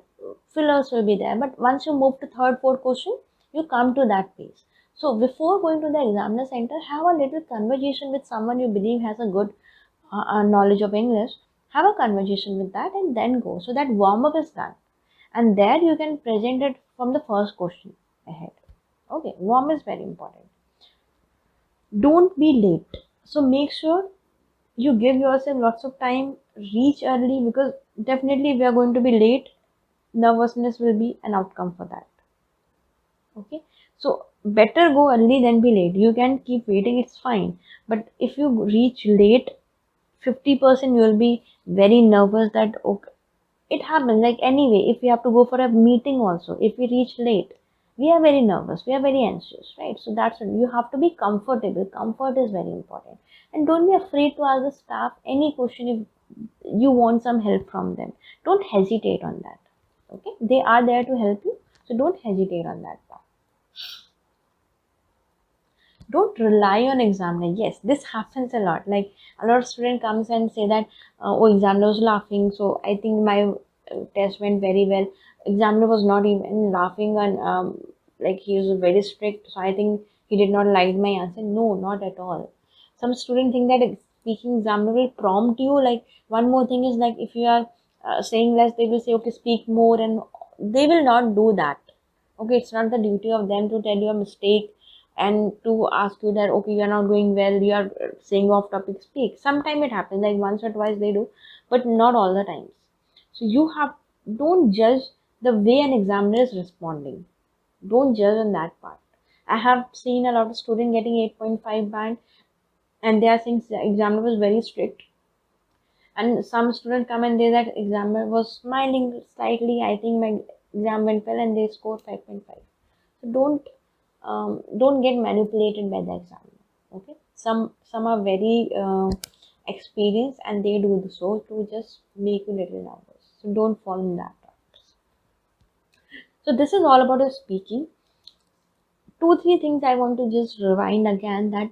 fillers will be there, but once you move to third fourth question, you come to that pace. So before going to the examiner center, have a little conversation with someone you believe has a good knowledge of English. Have a conversation with that and then go, so that warm up is done, and there you can present it from the first question ahead. Okay, warm is very important. Don't be late. So make sure you give yourself lots of time, reach early, because definitely we are going to be late. Nervousness will be an outcome for that. Okay, so better go early than be late. You can keep waiting, it's fine. But if you reach late, 50% you will be very nervous that okay, it happens like anyway. If we have to go for a meeting also, if we reach late, we are very nervous, we are very anxious, right? So that's it. You have to be comfortable. Comfort is very important. And don't be afraid to ask the staff any question if you want some help from them. Don't hesitate on that. Okay? They are there to help you. So don't hesitate on that part. Don't rely on examiner. Yes, this happens a lot. Like a lot of student comes and say that, oh, examiner was laughing, so I think my test went very well. Examiner was not even laughing, and like he was very strict, so I think he did not like my answer. No, not at all. Some students think that speaking examiner will prompt you. Like one more thing is, like if you are saying less, they will say okay, speak more, and they will not do that. Okay, it's not the duty of them to tell you a mistake and to ask you that okay, you are not doing well, you are saying off topic, speak. Sometimes it happens, like once or twice they do, but not all the times. So you have, don't judge the way an examiner is responding. Don't judge on that part. I have seen a lot of students getting 8.5 band, and they are saying the examiner was very strict, and some students come and they that examiner was smiling slightly, I think my exam went well, and they scored 5.5. So don't get manipulated by the examiner. Okay, some are very experienced, and they do so to just make you little nervous. So don't fall in that trap. So this is all about the speaking. Two three things I want to just rewind again, that